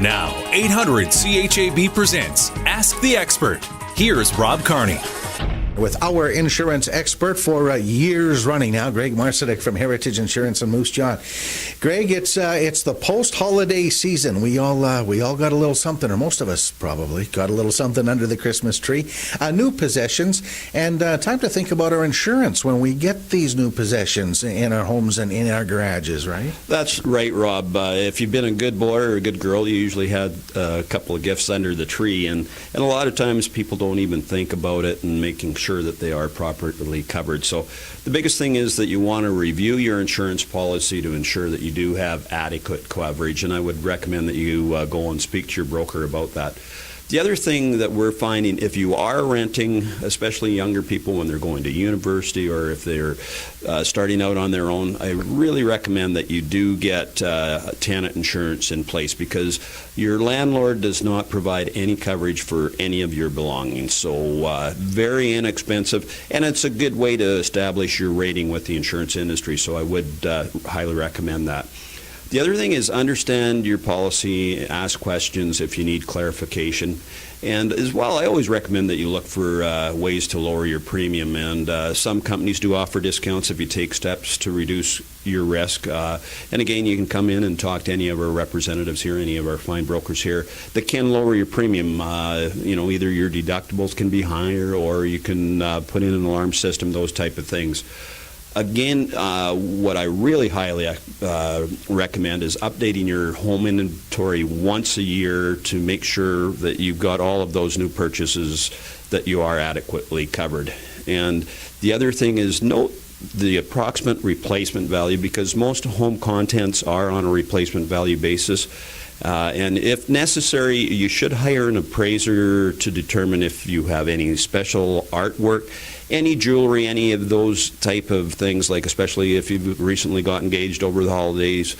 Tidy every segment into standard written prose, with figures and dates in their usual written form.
Now, 800 CHAB presents Ask the Expert. Here's Rob Carney. With our insurance expert for years running now, Greg Marcyniuk from Heritage Insurance in Moose Jaw. Greg, it's the post-holiday season. We all got a little something, or most of us probably got a little something under the Christmas tree. New possessions, and time to think about our insurance when we get these new possessions in our homes and in our garages, right? That's right, Rob. If you've been a good boy or a good girl, you usually had a couple of gifts under the tree, and a lot of times people don't even think about it and making sure that they are properly covered. So the biggest thing is that you want to review your insurance policy to ensure that you do have adequate coverage, and I would recommend that you go and speak to your broker about that. The other thing that we're finding, if you are renting, especially younger people when they're going to university or if they're starting out on their own, I really recommend that you do get tenant insurance in place, because your landlord does not provide any coverage for any of your belongings. So very inexpensive, and it's a good way to establish your rating with the insurance industry. So I would highly recommend that. The other thing is understand your policy, ask questions if you need clarification. And as well, I always recommend that you look for ways to lower your premium. And some companies do offer discounts if you take steps to reduce your risk. And again, you can come in and talk to any of our representatives here, any of our fine brokers here that can lower your premium. Either your deductibles can be higher, or you can put in an alarm system, those type of things. Again, what I really highly recommend is updating your home inventory once a year to make sure that you've got all of those new purchases that you are adequately covered. And the other thing is note the approximate replacement value, because most home contents are on a replacement value basis. And if necessary, you should hire an appraiser to determine if you have any special artwork, any jewelry, any of those type of things, like especially if you've recently got engaged over the holidays,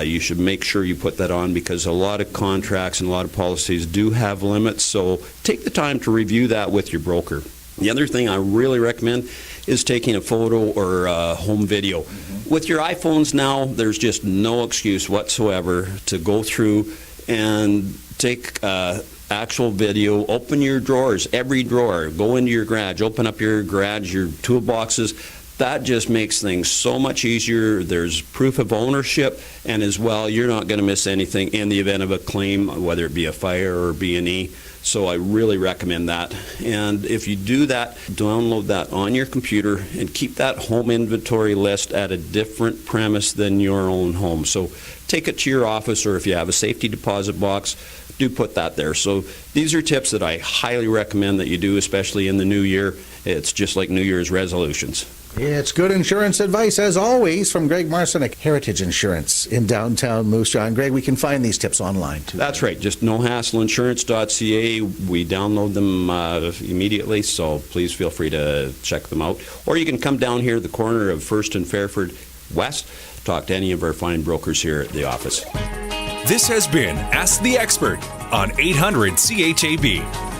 you should make sure you put that on, because a lot of contracts and a lot of policies do have limits. So take the time to review that with your broker. The other thing I really recommend is taking a photo or a home video. With your iPhones now, there's just no excuse whatsoever to go through and take actual video. Open your drawers, every drawer. Go into your garage, open up your garage, your toolboxes. That just makes things so much easier. There's proof of ownership, and as well, you're not going to miss anything in the event of a claim, whether it be a fire or B&E. So I really recommend that. And if you do that, download that on your computer and keep that home inventory list at a different premise than your own home. So take it to your office, or if you have a safety deposit box, do put that there. So these are tips that I highly recommend that you do, especially in the new year. It's just like New Year's resolutions. It's good insurance advice, as always, from Greg Marcyniuk, Heritage Insurance in downtown Moose Jaw. And Greg, we can find these tips online, too. That's right. Just nohassleiinsurance.ca. We download them immediately, so please feel free to check them out. Or you can come down here at the corner of First and Fairford West, talk to any of our fine brokers here at the office. This has been Ask the Expert on 800 CHAB.